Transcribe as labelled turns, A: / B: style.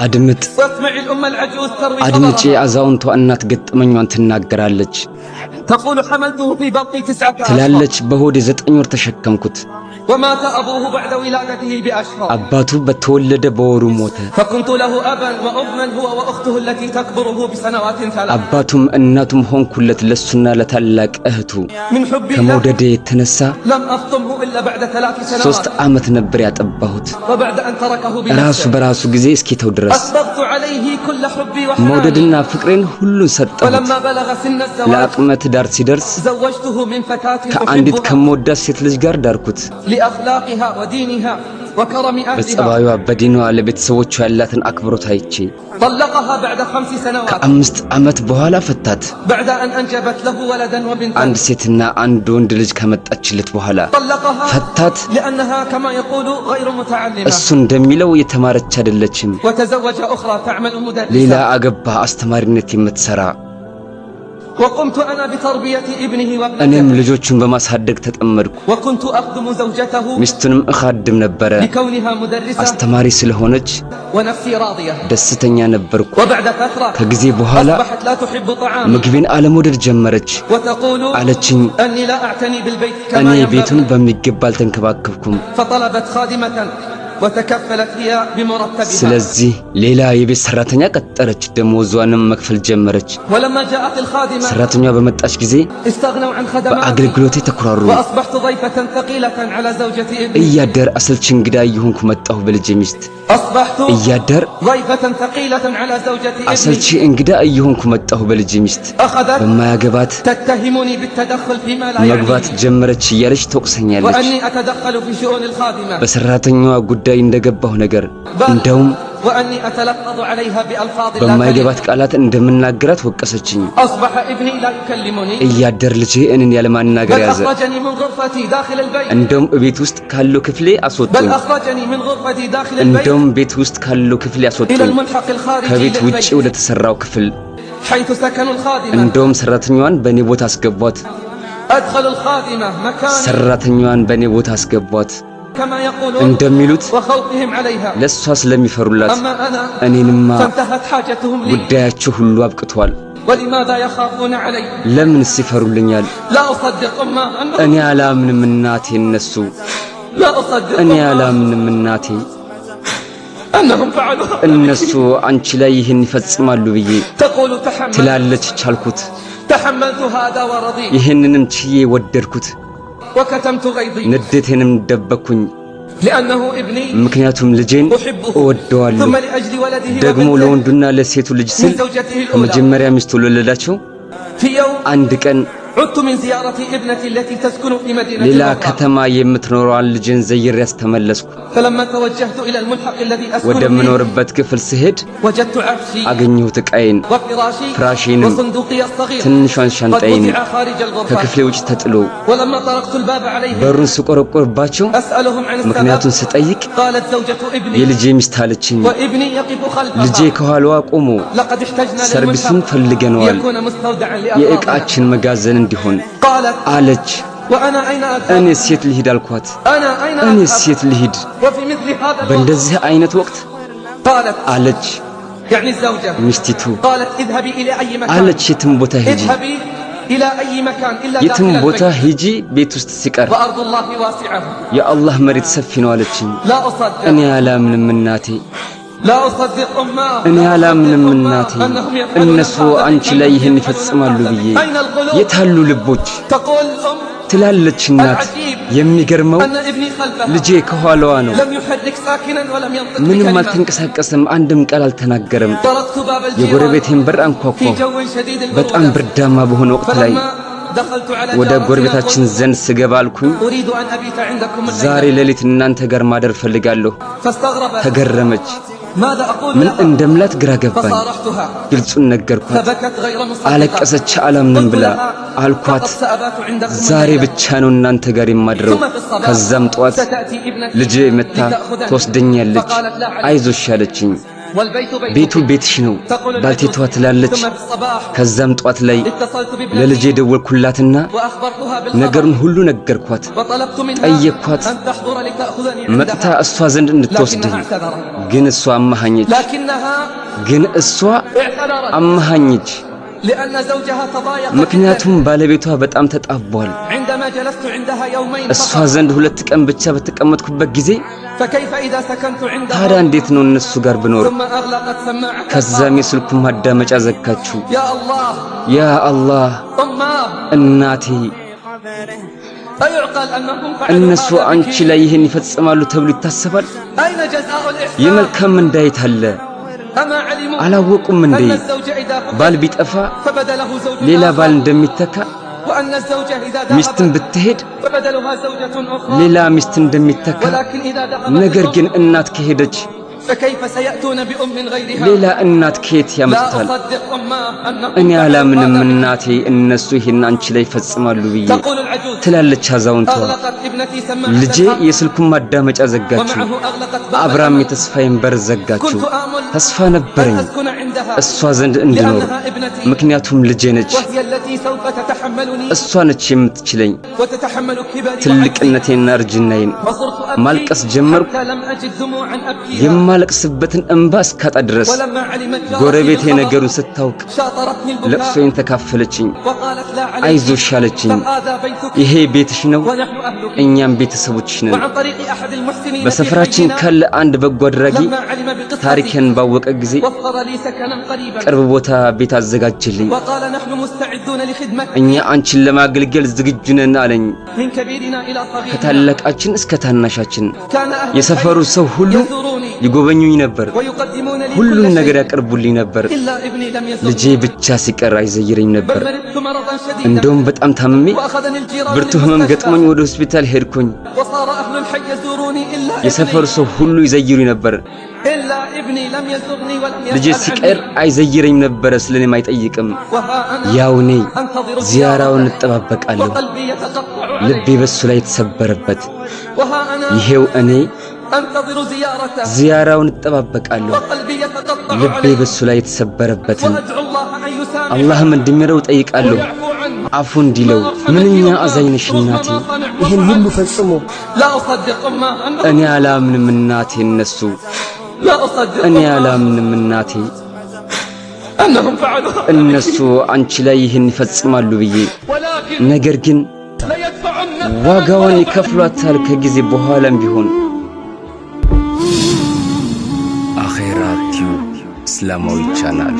A: አድምጥ አድምጪ አዛውንቷ እናት ገጠመኛን ትናገራለች ትላለች በሆዴ 9 ወር ተሸከምኩት
B: ومات أبوه بعد ولادته بأشهر
A: አባቱ በተወለደ በወሩ ሞተ
B: فكنت له أبا وأما هو وأخته التي تكبره بسنوات 3
A: አባቱም እናቱም ሆንኩለት ለሱና ለታላቅ እህቱ
B: من حب
A: ከመውደዴ የተነሳ
B: لم أفطمه إلا بعد 3 سنوات
A: 3 ዓመት ነበር ያጠባሁት
B: وبعد أن تركه
A: ራሱ በራሱ ጊዜ እስኪተው ድረስ
B: أسبغت عليه كل حبي وحناني
A: መውደድና ፍቅሬን ሁሉ ሰጠሁት
B: ولما بلغ سن الزواج
A: ለአቅመ ትዳር ሲደርስ
B: زوجته من فتاة
A: ከአንዲት
B: أحبها
A: ከመወዳት ሴት ልጅ ጋር ዳርኩት
B: لأخلاقها ودينها وكرم أهلها
A: በጸባዩዋ በዲኗ ለቤተሰቦቿ ያላትን አክብሮት አይቼ
B: طلقها بعد 5 سنوات
A: ከ5 ዓመት በኋላ ፈታት
B: بعد أن أنجبت له ولدا وبنتا
A: አንድ ሴትና አንድ ወንድ ልጅ ከመጣችለት በኋላ
B: طلقها
A: ፈታት
B: لأنها كما يقول غير متعلمة
A: እሱ እንደሚለው የተማረች አይደለችም
B: وتزوج أخرى تعمل
A: ሌላ
B: مدرسة
A: አገባ አስተማሪነት የምትሰራ
B: وقمت أنا بتربية ابنه
A: እኔም
B: وابنته
A: ልጆቹን በማሳደግ ተጠመድኩ
B: وكنت أخدم زوجته
A: ሚስቱንም እኻድም ነበር
B: لكونها مدرسة
A: አስተማሪ ስለሆነች
B: ونفسي راضية
A: ደስተኛ ነበርኩ
B: وبعد فترة
A: ከጊዜ በኋላ
B: أصبحت لا تحب طعامي
A: ምግቤን አለመውደድ ጀመረች
B: وتقول
A: አለችኝ
B: أني لا أعتني بالبيت
A: እኔ
B: كما
A: ቤቱን
B: ينبغي
A: በሚገባ አልተንከባከብኩም
B: فطلبت خادمة وتكفلت هي بمرتبها
A: ስለዚህ ሌላ የቤት ሰራተኛ ቀጠረች ደሞዟንም መክፈል ጀመረች
B: ولما جاءت الخادمة
A: ሰራተኛዋ በመጣች ጊዜ
B: استغنوا عن خدماتي
A: በአገልግሎቴ ተኩራሩ
B: وأصبحت ضيفة ثقيلة على زوجة ابني
A: እያደር አሰልቺ እንግዳ እየሆንኩ መጣሁ በልጄ ሚስት
B: أصبحت
A: እያደር
B: ضيفة ثقيلة على زوجة
A: አሰልቺ
B: ابني
A: እንግዳ እየሆንኩ መጣሁ በልጄ ሚስት
B: أخذت
A: በማያገባት
B: تتهمني بالتدخل فيما لا
A: መግባት
B: يعنيني
A: ጀመረች እያለች ተወቅሰኛለች
B: وأني أتدخل في شؤون الخادمة
A: በሰራተኛዋ ጉዳይ እንደገባሁ ነገር እንደውም
B: وأني أتلفظ عليها بألفاظ لا
A: በማይገባት
B: تليق
A: ቃላት እንደምናገራት ወቀሰችኝ
B: أصبح ابني لا يكلمني
A: እያደር ልጄ እኔን ያለማናገር
B: بل
A: ያዘ
B: أخرجني من غرفتي داخل البيت
A: እንደውም ቤት ውስጥ ካለው ክፍሌ
B: بل
A: አስወጡኝ
B: أخرجني من غرفتي داخل البيت
A: እንደውም ቤት ውስጥ ካለው ክፍል
B: إلى
A: ያስወጡኝ
B: الملحق الخارجي
A: ከቤት ውጪ
B: للبيت
A: ወደ ተሰራው ክፍል
B: حيث سكن الخادمة
A: እንደውም ሰራተኛዋን በኔ ቦታ አስገቧት
B: أدخل الخادمة مكان
A: ሰራተኛዋን በኔ ቦታ አስገቧት
B: كما يقولون
A: እንደሚሉት
B: وخوفهم عليها
A: ለሷ ስለሚፈሩላት
B: أما أنا
A: እኔንማ
B: فانتهت حاجتهم لي
A: ጉዳያቸው ሁሉ አብቅቷል
B: ولماذا يخافون علي
A: ለምን ሲፈሩልኛል
B: لا أصدق أما
A: እኔ አላምንም እናቴ እነሱ
B: لا أصدق
A: እኔ
B: أما
A: አላምንም እናቴ
B: أنهم فعلوا
A: እነሱ አንቺ ላይ ይህን ይፈጽማሉ ብዬ
B: تقول تحمل
A: ትላለች ቻልኩት
B: تحملت هذا ورضيت
A: ይህንንም ችዬ ወደድኩት
B: وكتمت غيظي
A: ንዴቴንም ደበኩኝ
B: لأنه ابني
A: ምክንያቱም ልጄን
B: أحبه
A: እወደዋለሁ
B: ثم لأجل ولده
A: ደግሞ
B: وبنته
A: ለወንዱና ለሴቱ ልጅ
B: من
A: ስል
B: زوجته الأولى
A: ከመጀመሪያ ሚስቱ ለወለዳቸው
B: في يوم
A: አንድ ቀን
B: عدت من زيارة ابنتي التي تسكن في مدينة
A: ሌላ
B: أخرى
A: ከተማ የምትኖረዋን ልጄን ዘይሬ ያስተመለስኩ
B: فلما توجهت إلى الملحق الذي أسكن فيه
A: ወደምኖርበት ክፍል ስሄድ
B: وجدت عفشي
A: አገኘሁት ዕቃዬን
B: وفراشي
A: ፍራሽንም
B: وصندوقي الصغير
A: ትንሿን
B: قد
A: ሻንጣዬን
B: وضع خارج الغرفة
A: ከክፍሌ ውጭ ተጥሎ
B: ولما طرقت الباب عليهم
A: በሩን ስቆረቆርባቸው
B: أسألهم عن
A: ምክንያቱን
B: السبب
A: ስጠይቅ
B: قالت زوجة ابني
A: የልጄ ሚስት አለችኝ
B: وابني يقف
A: ልጄ
B: خلفها
A: ከኋላዋ ቆሞ
B: لقد احتجنا
A: ሰርቪሱን
B: للملحق
A: ፈልገነዋል
B: يكون مستودعا لأغراضنا
A: የዕቃችን መጋዘን እንዲሆን
B: قالت
A: አለች
B: وأنا أين
A: እኔ
B: أذهب
A: ሴት ልሂድ አልኳት
B: أنا أين
A: እኔ
B: أذهب
A: ሴት ልሂድ
B: وفي مثل هذا الوقت
A: በእንደዚህ አይነት ወቅት
B: قالت
A: አለች
B: يعني الزوجة
A: ሚስቲቱ
B: قالت اذهبي إلى أي مكان
A: አለች የትም ቦታ ሂጂ
B: اذهبي إلى أي مكان إلا
A: የትም
B: داخل
A: ቦታ
B: البيت
A: ሂጂ ቤት ውስጥ ሲቀር
B: وأرض الله واسعة
A: የአላህ መሬት ሰፊ ነው አለችኝ
B: لا أصدق
A: እኔ አላምንም እናቴ
B: لا أصدق أمه
A: እኔ አላምንም እናቴ እነሱ አንቺ ላይ ይህን ይፈጽማሉ ብዬ
B: أين القلوب
A: የታሉ ልቦች
B: تقول الأم
A: ትላለች እናት የሚገርመው
B: أن ابني خلفها
A: ልጄ ከኋላዋ ነው
B: لم يحرك ساكنا ولم ينطق
A: ምንም
B: بكلمة
A: አልተንቀሳቀሰም አንድም ቃል አልተናገረም
B: طرقت باب الجيران
A: የጎረቤቴን በር
B: في
A: አንኳኳሁ
B: جو شديد
A: በጣም
B: البرودة
A: ብርዳማ በሆነ ወቅት ላይ
B: فلما دخلت على
A: ወደ
B: جارتنا
A: ጎረቤታችን
B: قلت
A: ዘንድ ስገባ አልኩኝ
B: أريد أن أبيت عندكم
A: ዛሬ
B: الليلة
A: ሌሊት እናንተ ጋር ማደር ፈልጋለሁ
B: فاستغربت
A: ተገረመች
B: ماذا أقول
A: ምን
B: لها
A: እንደምላት ግራ ገባኝ
B: فصارحتها
A: ግልጹን ነገርኳት
B: فبكت غير مصدقة
A: አለቀሰች አላምንም ብላ አልኳት
B: فقد سأبات عندكم
A: ዛሬ
B: الليلة
A: ብቻ ነው እናንተ ጋር የማድረው
B: ثم في الصباح
A: ከዛም ጠዋት
B: ستأتي ابنتي
A: ልጄ መታ
B: لتأخذني
A: ትወስደኛለች
B: فقالت لا عليك
A: አይዞሽ አለችኝ ቤቱ ቤትሽ ነው ባልቴቷ ትላለች። ከዛም ጧት ላይ ለልጄ ደወልኩላትና ነገሩን ሁሉ ነገርኳት። ጠየቅኳት መጥታ እሷ ዘንድ እንድትወስደኝ። ግን እሷ አማሃኘች። ምክንያቱም ባለቤቷ በጣም ተጣቧል። እሷ ዘንድ 2 ቀን ብቻ በተቀመጥኩበት ጊዜ ታዲያ እንዴት ነው እነሱ ጋር ብኖር? ከዛም የስልኩን ማዳመጫ ዘጋችሁ። ያ አላህ እናቴ እነሱ አንቺ ላይ ይህን ይፈጽማሉ ተብሎ ይታሰባል? የመልካም እንዳይት አለ አላወቁም እንዴ? ባል ቢጠፋ ሌላ ባል እንደሚተካ፣ ሚስትን ብትሄድ ሌላ ሚስት እንደሚተካ፣ ነገር ግን እናት ከሄደች ሌላ እናት ከየት ያመጣል? እኔ አላምንም እናቴ እነሱ ይሄን አንቺ ላይ ይፈጽማሉ ብዬ ትላለች አዛውንቷ። ልጄ የስልኩን ማዳመጫ ዘጋችሁ፣ አብራም የተስፋዬን በር ዘጋችሁ። ተስፋ ነበረኝ እሷ ዘንድ እንድኖር፣ ምክንያቱም ልጄ ነች። እሷ ነች የምትችለኝ። ትልቅነቴና እርጅናዬን ማልቀስ ጀመርኩ። የማለቅስበትን እንባ እስካጣ ድረስ ጎረቤቴ ነገሩን ስታውቅ ለቅሶዬን ተካፈለችኝ። አይዞሽ አለችኝ። ይሄ ቤትሽ ነው፣ እኛም ቤተሰቦችሽ ነን። በሰፈራችን ካለ አንድ በጎ አድራጊ ታሪኬን ባወቀ ጊዜ ቅርብ ቦታ ቤት አዘጋጀልኝ። እኛ አንቺን ለማገልገል ዝግጁ ነን አለኝ። ከታላቃችን እስከ ታናሻችን የሰፈሩ ሰው ሁሉ ይጎበኙኝ ነበር። ሁሉን ነገር ያቀርቡልኝ ነበር። ልጄ ብቻ ሲቀር አይዘይረኝ ነበር። እንደውም በጣም ታምሜ ብርቱ ህመም ገጥሞኝ ወደ ሆስፒታል ሄድኩኝ። የሰፈሩ ሰው ሁሉ ይዘይሩኝ ነበር። ልጄ ሲቀር አይዘይረኝ ነበር። ስለኔም አይጠይቅም። ያው እኔ ዚያራውን እጠባበቃለሁ። ልቤ በሱ ላይ የተሰበረበት ይሄው እኔ ዚያራውን እጠባበቃለሁ። ልቤ በሱ ላይ የተሰበረበትን አላህም እንዲምረው ጠይቃለሁ፣ አፉ እንዲለው። ምንኛ አዛኝነሽ እናቴ! ይሄን ሁሉ ፈጽሞ እኔ አላምንም እናቴ። እኔ አላምንም እናቴ እነሱ አንቺ ላይ ይህን ይፈጽማሉ ብዬ። ነገር ግን ዋጋውን ይከፍሏታል ከጊዜ በኋላም ቢሆን። አኼራ ቲዩብ እስላማዊ ቻናል